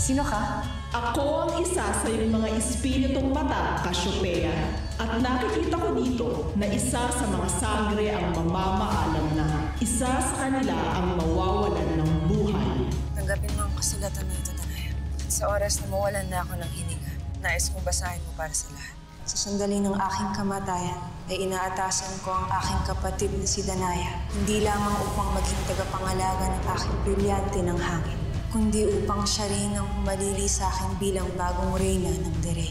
Sino ka? Ako ang isa sa iyong mga espiritong mata, Cassiopeia. At nakikita ko dito na isa sa mga sangre ang mamamaalam na. Isa sa kanila ang mawawalan ng buhay. Tanggapin mo ang kasulatan na ito, Danaya. Sa oras na mawalan na ako ng hininga, nais kong basahin mo para sa lahat. Sa sandali ng aking kamatayan, ay inaatasan ko ang aking kapatid na si Danaya. Hindi lamang upang maging tagapangalaga ng aking brilyante ng hangin, kundi upang siya rin ang humalili sa akin bilang bagong reyna ng Dere.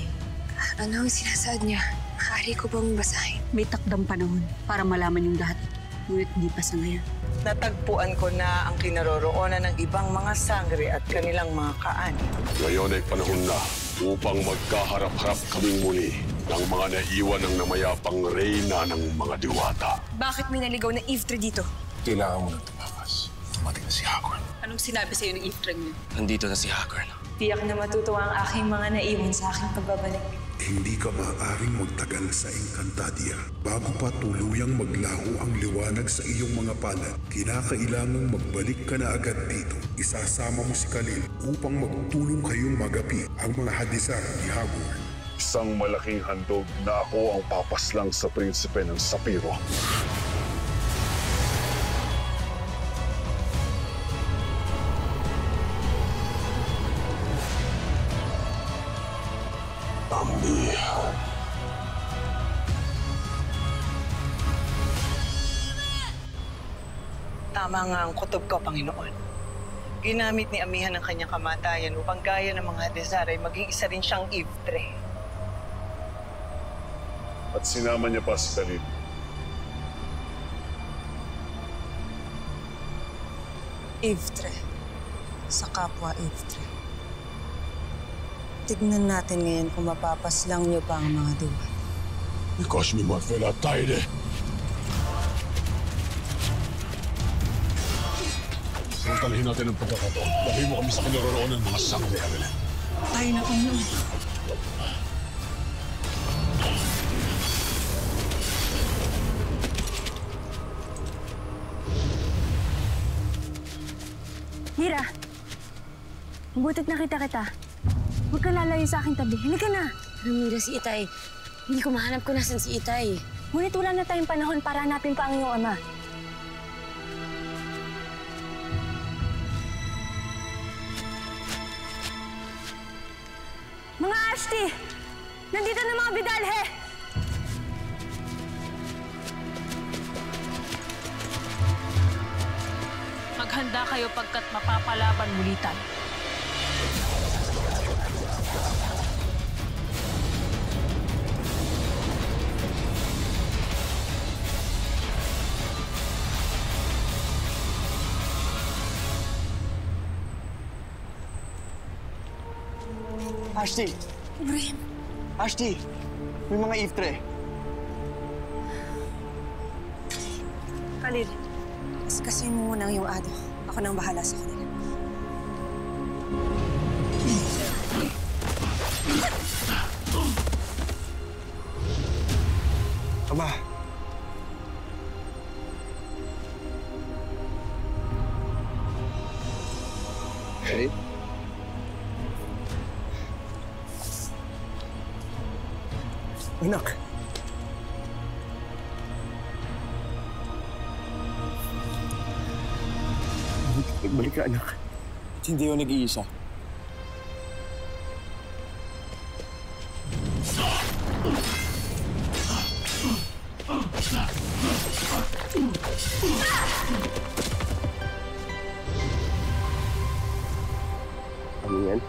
Ano ang sinasaad niya? Maaari ko bang basahin? May takdang panahon para malaman yung lahat. Ngunit di pa sa ngayon. Natagpuan ko na ang kinaroroonan ng ibang mga sangre at kanilang mga kaani. Ngayon ay panahon na upang magkaharap-harap kaming muli ng mga naiwan ng namayapang reyna ng mga diwata. Bakit may naligaw na Iftre dito? Kailangan mo nang tumakas. Dumating na si Haggorn. Anong sinabi sa'yo ng Iftre niyo? Nandito na si Haggorn. Tiyak na matutuwa ang aking mga naiwan sa aking pagbabalik. Hindi ka maaaring magtagal sa Encantadia. Bago pa tuluyang maglaho ang liwanag sa iyong mga palad, kinakailangang magbalik ka na agad dito. Isasama mo si Khalil upang magtulong kayong magapi ang mga hadisar ni Haggorn. Isang malaking handog na ako ang papaslang sa prinsipe ng Sapiro. Ambi. Tama nga ang kutob ko, Panginoon. Ginamit ni Amihan ang kanyang kamatayan upang gaya ng mga Hadezar ay maging isa rin siyang Iftre. At sinama niya pa si Khalil. Iftre. Sa kapwa Iftre. Tignan natin ngayon kung mapapaslang niyo pa ang mga diwa. Because mi mafela taide. Samantalahin natin ang pagkakataon. Dahil mo kami sa kinaroroonan ng mga sangre, Evelyn. Tayo na, Panginoon. Mira, mabutit nakita kita. Huwag ka lalayo sa aking tabi. Halika na. Mira, si Itay. Hindi ko mahanap kung nasan si Itay. Ngunit wala na tayong panahon para hanapin pa ang iyong ama. Mga Ashti! Nandito na mga Bidalhe! Maghanda kayo pagkat mapapalaban muli tayo. Ashti! Ibrahim! Ashti! May mga Iftre. Khalil, kasi mo muna ang iyong ado. Ako nang bahala sa kanila. Ama! Khalil? Anak! Balik ka, anak. At hindi ako nag-iisa. Ano yan?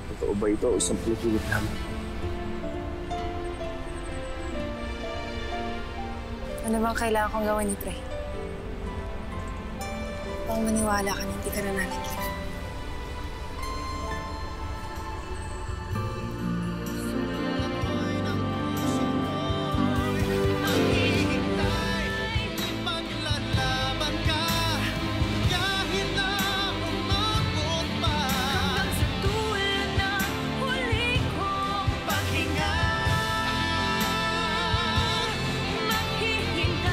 Totoo ba ito o isang pinipilit lang? Ano bang kailangan kong gawin ni Pre? Upang maniwala ka na hindi ka nananagin. Maghihintay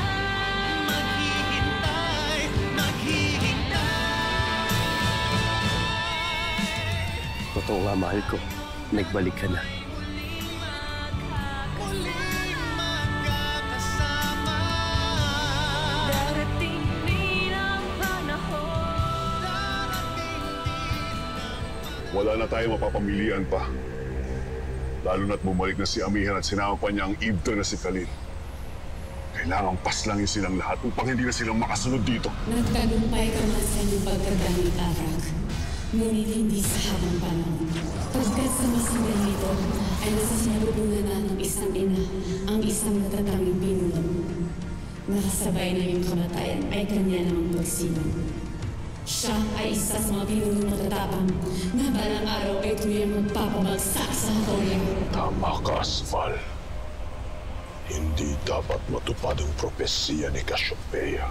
Totoo nga, mahal ko. Nagbalik ka na. Wala na tayo mapapamilian pa. Lalo na't bumalik na si Amihan at sinama pa niya ang Evetre na si Khalil. Kailangang paslangin silang lahat upang hindi na silang makasunod dito. Nagtagumpay ka man sa iyong pagkagamit, Arag. Ngunit hindi sa habang panahon. Pagkat sa masingal nito ay nasa sinalubunan na ng isang ina, ang isang natatanging pinuno. Nakasabay na yung kamatayan ay kanya namang pagsinong. Siya ay isa sa mga pinunong matatapang na balang araw ay tuyang magpapabagsak sa Hakoria. Tama ka, Asval. Hindi dapat matupad ang propesiya ni Cassiopeia.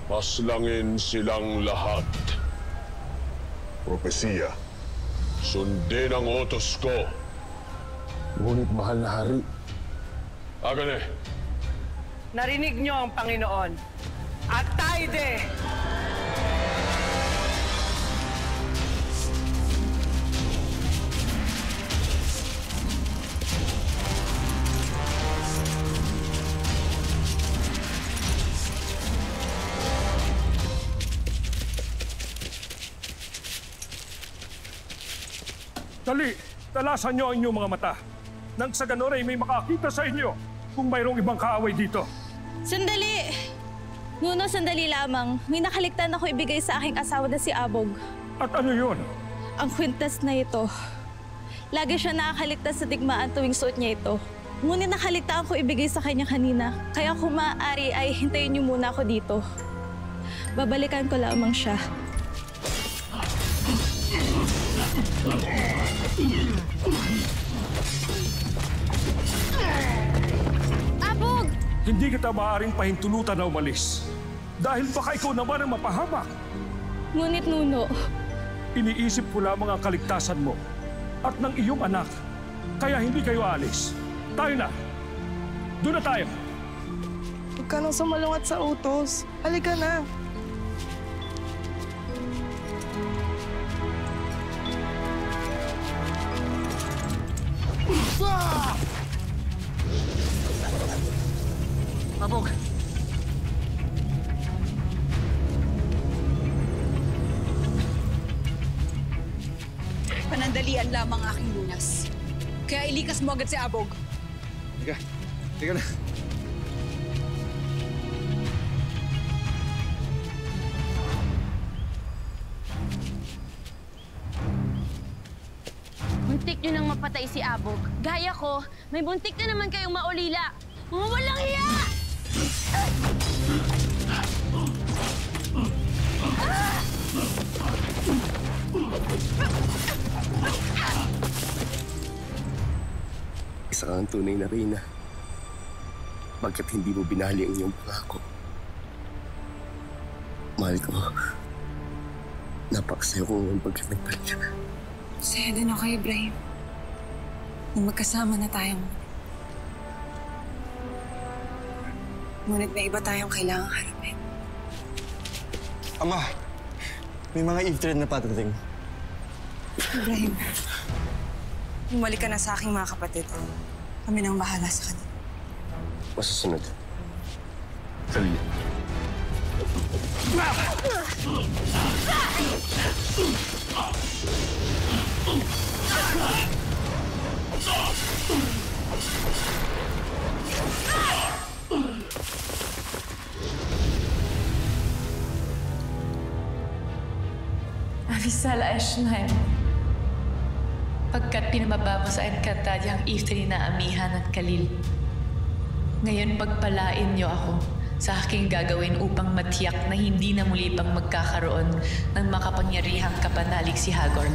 Paslangin silang lahat. Propesiya? Sundin ang utos ko. Ngunit mahal na hari. Agane. Narinig niyo ang Panginoon. At Taide! Dali, talasan niyo ang inyong mga mata. Nang sa ganon ay may makakita sa inyo kung mayroong ibang kaaway dito. Sandali! Nuno, sandali lamang. May nakaligtan ako ibigay sa aking asawa na si Abog. At ano yun? Ang kwintas na ito. Lagi siya nakakaligtas sa digmaan tuwing suot niya ito. Ngunit nakaligtaan ko ibigay sa kanya kanina. Kaya kung maaari ay hintayin niyo muna ako dito. Babalikan ko lamang siya. Abog! Hindi kita maaaring pahintulutan na umalis. Dahil baka ikaw naman ang mapahamak. Ngunit, Nuno, iniisip ko lamang ang kaligtasan mo at ng iyong anak. Kaya hindi kayo alis. Tayo na. Doon na tayo. Huwag ka nang sumalungat sa utos. Halika na. Abog! Panandalian lamang aking lunas. Kaya ilikas mo agad si Abog. Teka na. Buntik nyo nang mapatay si Abog. Gaya ko, may buntik na naman kayong maulila. Mga walang hiya! Isa kang tunay na reyna. Bagkat hindi mo binali ang iyong pangako. Mahal ko. Napakasayo ko ngayon pagkat nagbalik ka na. Saya din ako, Ibrahim. Nung magkasama na tayong... Ngunit may iba tayong kailangang harapin. Ama, may mga Evetre na patating. Ibrahim, bumalik ka na sa aking mga kapatid. Kami nang bahala sa kanila. Masusunod. Khalil. Avisala Eshnaim. Pagkat pinamaba mo sa Encantadia ang Evetre na Amihan at Khalil. Ngayon pagpalain niyo ako sa aking gagawin upang matiyak na hindi na muli pang magkakaroon ng makapangyarihang kapanalig si Hagorn.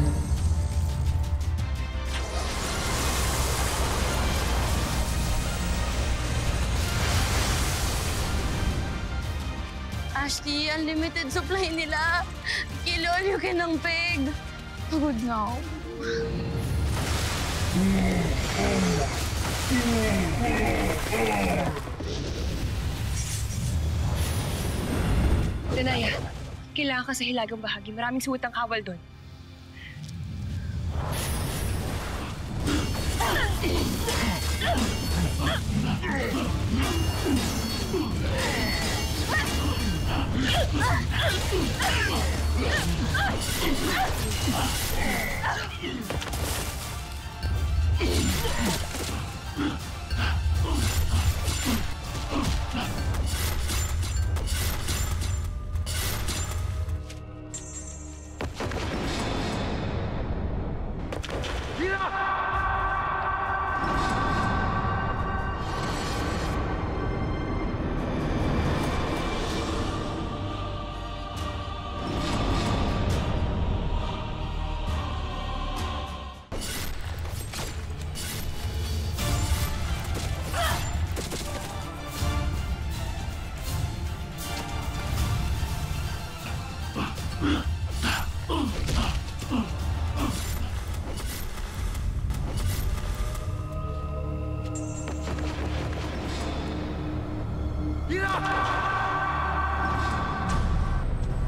Ashley, unlimited supply nila. Kilo all you can ng pig. Pagod na ako. Danaya, kailangan ka sa hilagang bahagi. Maraming suwit ang kawal doon.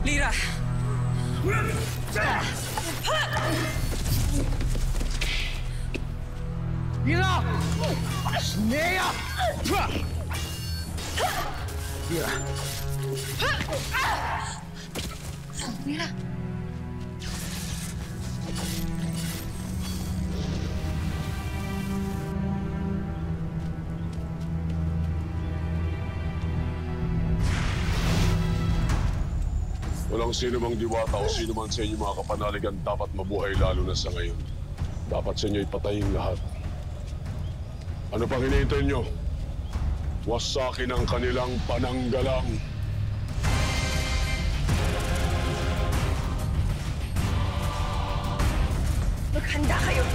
Lira! Lira! Snea! Lira! Lira! Walang sino mang diwata o sino man sa inyo mga kapanaligan dapat mabuhay lalo na sa ngayon. Dapat sa inyo ipatayin lahat. Ano pang hinihintay nyo? Wasakin ang kanilang pananggalang. Maghanda kayo!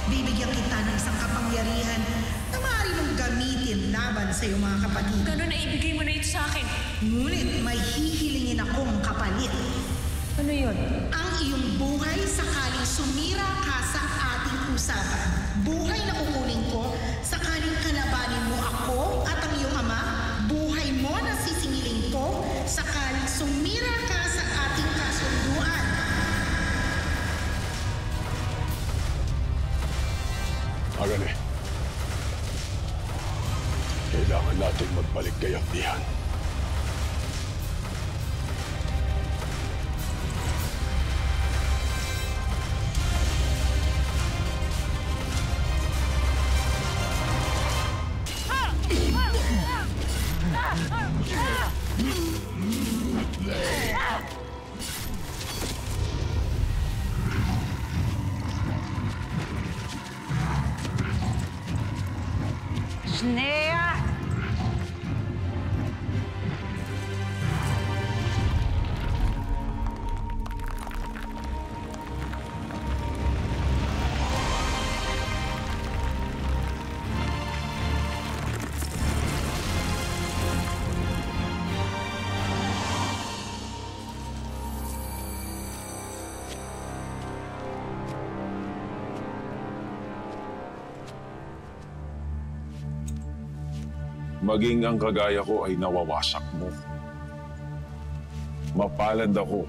Bibigyan kita ng isang kapangyarihan na maaari mong gamitin laban sa iyong mga kapatid. Gano'n na ibigay mo na ito sa akin. Ngunit may hihilingin akong kapalit. Ano yun? Ang iyong buhay sakaling sumira ka sa ating usapan. Buhay na kukunin ko sakaling kalabanin mo ako at ang iyong ama. Buhay mo na sisingilin ko sakaling sumira ka sa ating kasunduan. Agane. Kailangan natin magbalik kay Amihan. Snea! Maging ang kagaya ko ay nawawasak mo. Mapalad ako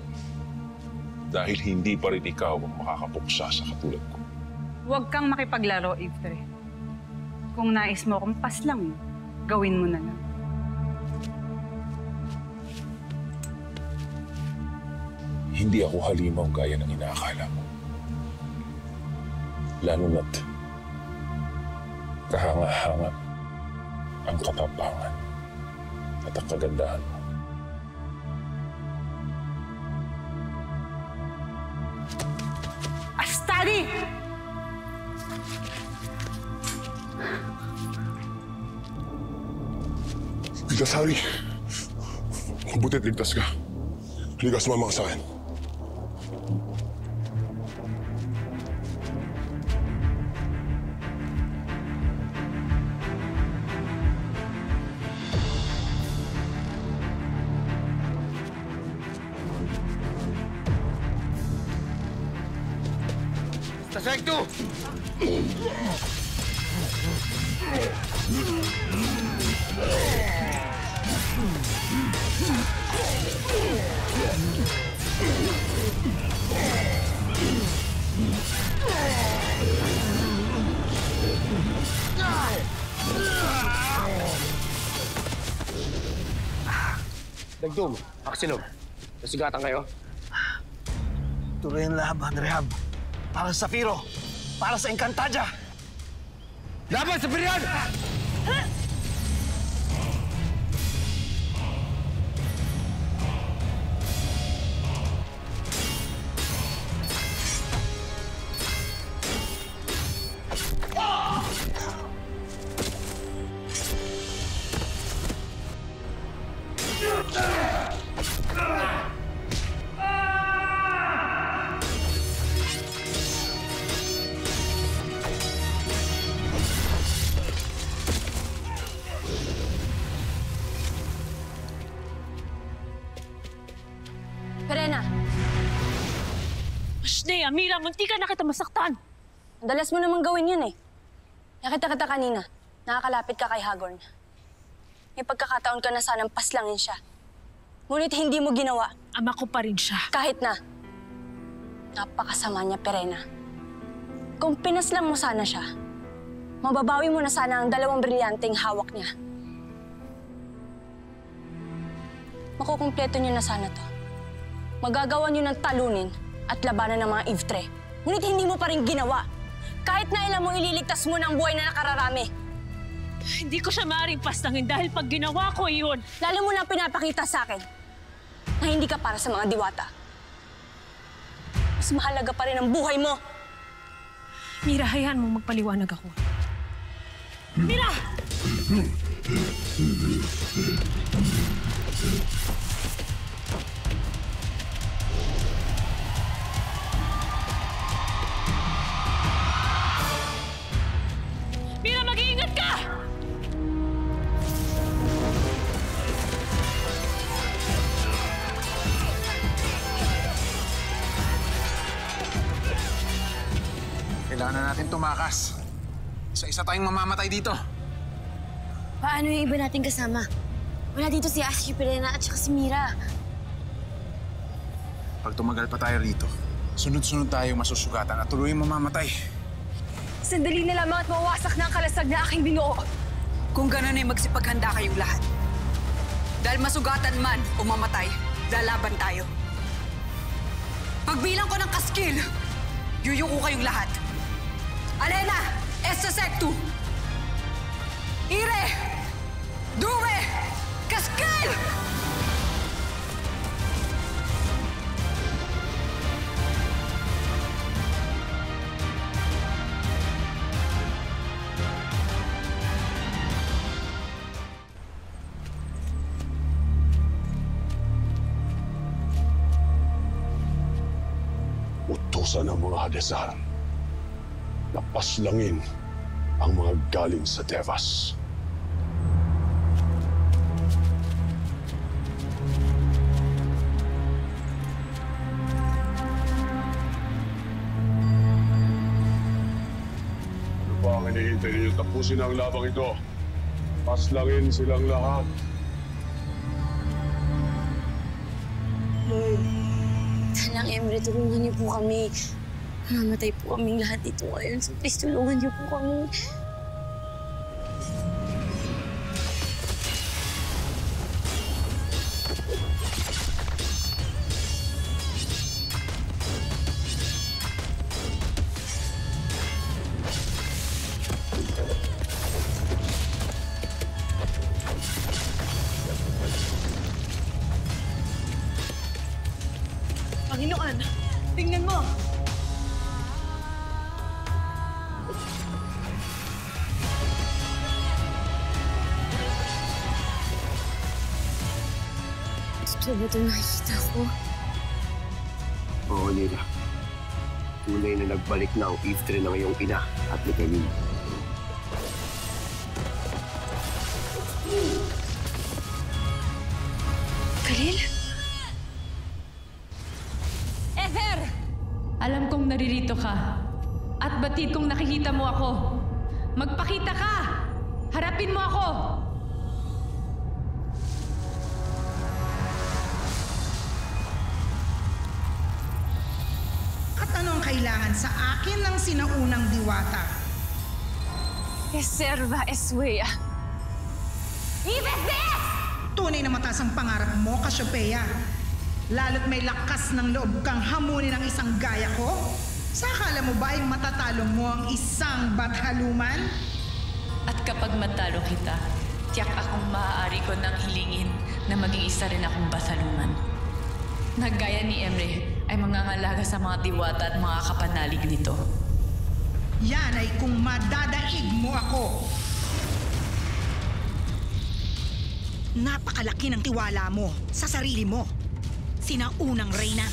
dahil hindi pa rin ikaw ang makakapuksa sa katulad ko. Huwag kang makipaglaro, Iftre. Kung nais mo akong paslang, gawin mo na lang. Hindi ako halimaw gaya ng inaakala mo. Lalo na't kahanga-hanga ang katapangan at ang kagandahan mo. Astadi! Ligtas, Harry. Buti't ligtas ka. Ligas sumama ka sa akin. Perfecto! Dagdum, Aksinog. Nasugatan kayo? Tuloy ang laban, Rehab. Para sa Firo. Para sa Encantadia. Laban sa Pirion! Perena! Ashnea, Mira, munti ka na kita masaktan. Ang dalas mo namang gawin yun eh. Nakita kita kanina. Nakakalapit ka kay Hagorn. May pagkakataon ka na sanang paslangin siya. Ngunit hindi mo ginawa. Ama ko pa rin siya. Kahit na. Napakasama niya, Perena. Kung pinaslang mo sana siya, mababawi mo na sana ang 2 brilyanteng hawak niya. Makukumpleto niyo na sana to. Magagawa niyo ng talunin at labanan ng mga Ivtre. Ngunit hindi mo pa rin ginawa. Kahit na ilan mo ililigtas mo ng buhay na nakararami. Hindi ko siya maaaring paslangin dahil pag ginawa ko yun. Lalo mo na pinapakita sa akin na hindi ka para sa mga diwata. Mas mahalaga pa rin ang buhay mo. Mira, hayaan mo magpaliwanag ako. Mira! Mira, mag-iingat ka! Kailangan na natin tumakas. Isa-isa tayong mamamatay dito. Paano yung iba nating kasama? Wala dito si Ashi, Perena at saka si Mira. Pag tumagal pa tayo rito, sunod-sunod tayong masusugatan at tuloy mamamatay. Sandali na lamang at mawasak na ang kalasag na aking binuo. Kung gano'n ay magsipaghanda kayong lahat. Dahil masugatan man o mamatay, lalaban tayo. Pagbilang ko ng kaskil, yuyuko kayong lahat. Alena! Esta Sectu! Ire! Due! Kaskil! Utusan ng mga Hadesar na paslangin ang mga galing sa Devas. Ano ba ang hinihintay ninyo? Tapusin ang labang ito. Paslangin silang lahat. Lord, Tanang Emre, tulungan niyo po kami. Mamatay po kaming lahat dito ngayon. So please, tulungan niyo po kami. Panginoon, tingnan mo! Totoo ba ito nakikita ko? Oo, Nila. Tunay na nagbalik na ang Ivtre ng iyong ina at ni Khalil. Khalil? Ether! Alam kong naririto ka. At batid kong nakikita mo ako. Magpakita ka! Harapin mo ako! ano ang kailangan sa akin ng sinaunang diwata? Reserva Eswea. Ibesdes! Tunay na mataas ang pangarap mo, Cassiopeia. Lalo't may lakas ng loob kang hamunin ang isang gaya ko? Sa akala mo ba ay matatalo mo ang isang bathaluman? At kapag matalo kita, tiyak akong maaari ko nang hilingin na maging isa rin akong bathaluman. Nagaya ni Emre ay mangangalaga sa mga diwata at mga kapanalig nito. Yan ay kung madadaig mo ako. Napakalaki ng tiwala mo sa sarili mo. Sinaunang reyna.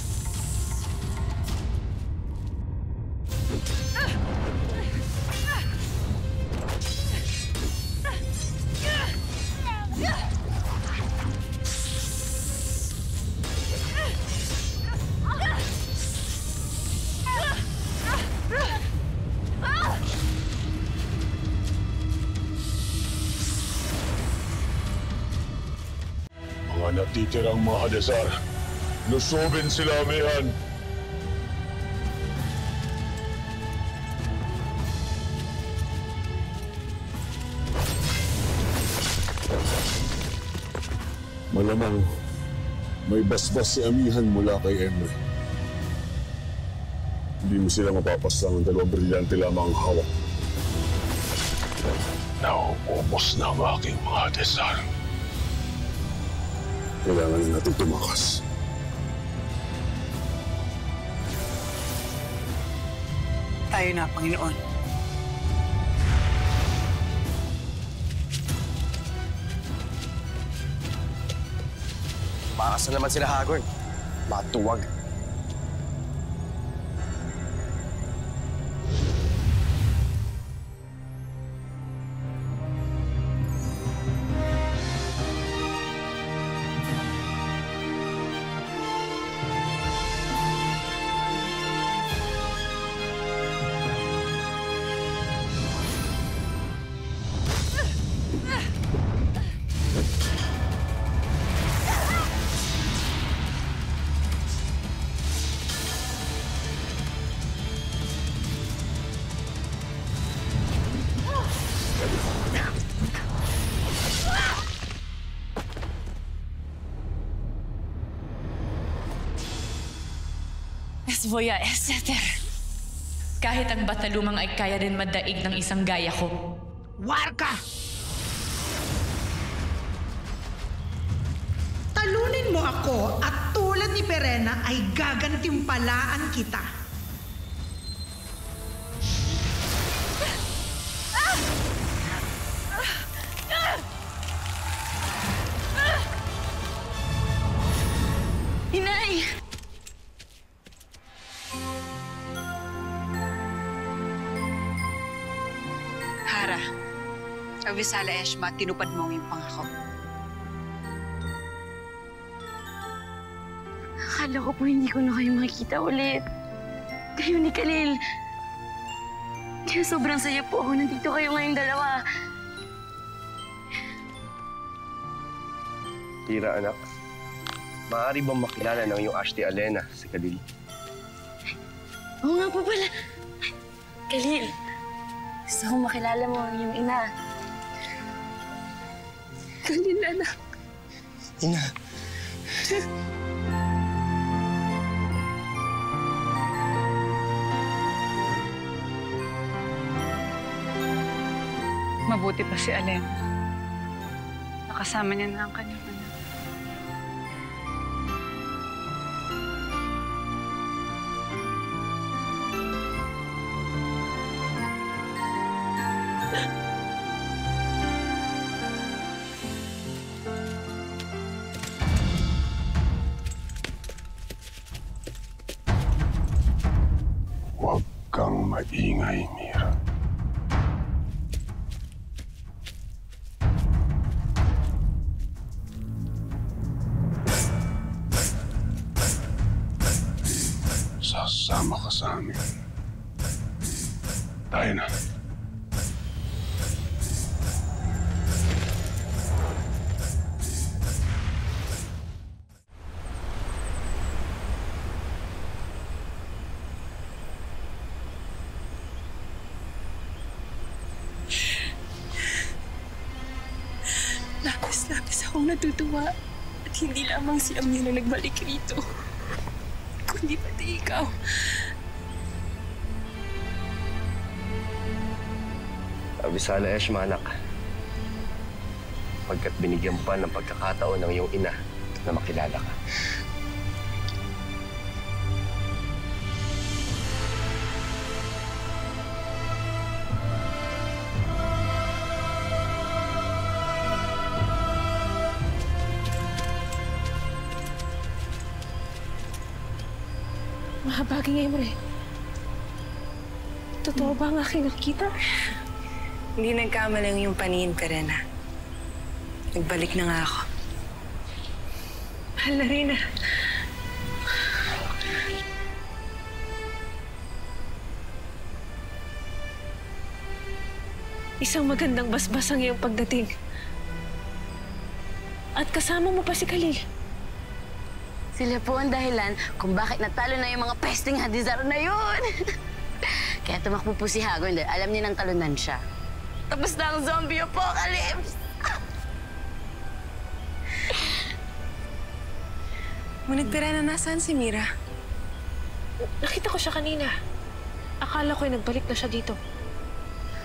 Mga natitirang mga Hadesar, lusubin sila, Amihan. Malamang may basbas si Amihan mula kay Emre. Hindi mo sila mapapaslang ang dalawang brilyante lamang ang hawak. Nauubos na ang aking mga Hadesar. Kailangan natin tumakas. Tayo na, Panginoon. Makas na naman sila, Hagorn. Matuwag. Esvoya Eseter. Kahit ang batalumang ay kaya rin madaig ng isang gaya ko. Warka! Talunin mo ako at tulad ni Perena ay gagantimpalaan kita. Inay! Hara, Avisala Eshma, tinupad mo ang iyong pangako. Akala ko po hindi ko na kayo makikita ulit. Kayo ni Khalil. Kaya sobrang saya po ako. Nandito kayo ngayong dalawa. Tira, anak. Maaari bang makilala ng iyong Ashti Alena, si Khalil? Oo nga po pala. Khalil, gusto kong makilala mo yung ina. Khalil, anak. Ina. Mabuti pa si Alen. Nakasama niya na ang kanyang anak. Huwag kang maingay, Mira. Sasama ka sa amin. Tayo na. akong natutuwa. At hindi lamang si Amir na nagbalik rito, kundi pati ikaw. Abisala Eshma, anak. Pagkat binigyan pa ng pagkakataon ng iyong ina na makilala ka. Mahabaging Emre. Totoo ba ang aking nakita? Hindi nagkamalang yung paningin, Karena. Nagbalik na nga ako. Mahal na rin. Isang magandang basbas ang iyong pagdating. At kasama mo pa si Khalil. Sila po ang dahilan kung bakit natalo na yung mga pesting Hadizar na yun. Kaya tumakbo po si Hagon dahil alam niya nang talunan siya. Tapos na ang zombie apocalypse! Ngunit Pirena, nasaan si Mira? Nakita ko siya kanina. Akala ko'y nagbalik na siya dito.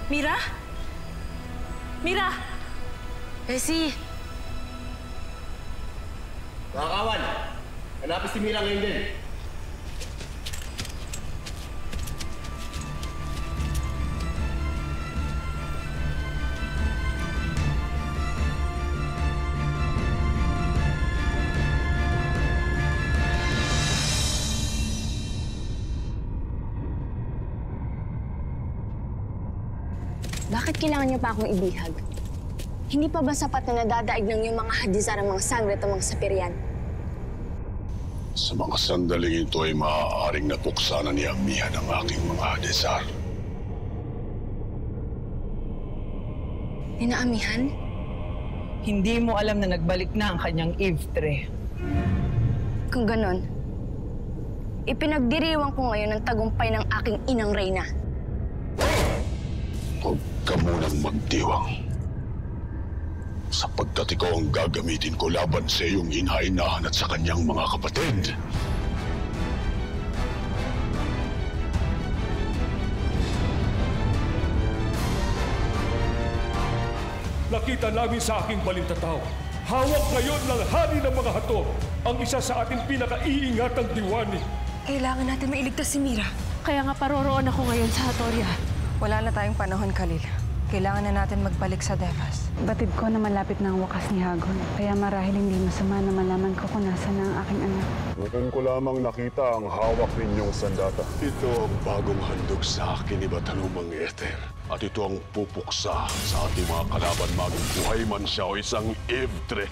Mira? Mira! Bessie! Mga kawan, hanapin si Mira ngayon din. Bakit kailangan niyo pa akong ibihag? Hindi pa ba sapat na nadadaig ng iyong mga Hadizar ang mga sangre at mga sapiryan? Sa mga sandaling ito ay maaaring napuksa na ni Amihan ang aking mga Hadizar. Amihan? Hindi mo alam na nagbalik na ang kanyang Ivtre. Kung ganon, ipinagdiriwang ko ngayon ang tagumpay ng aking inang Reyna. Huwag ka munang magdiwang. Sapagkat ikaw ang gagamitin ko laban sa iyong inainahan at sa kanyang mga kapatid. Nakita namin sa aking balintataw. Hawak ngayon ng hari ng mga hato, ang isa sa ating pinakaiingatang diwani. Kailangan natin mailigtas si Mira. Kaya nga paroroon ako ngayon sa Hatoria. Wala na tayong panahon, Khalil. Kailangan na natin magbalik sa Devas. Batid ko na malapit na ang wakas ni Hagon. Kaya marahil hindi masama na malaman ko kung nasa na ang aking anak. Ngayon ko lamang nakita ang hawak ninyong sandata. Ito ang bagong handog sa akin ni Batanumang Ether. At ito ang pupuksa sa ating mga kalaban maging buhay man siya o isang Ivtre.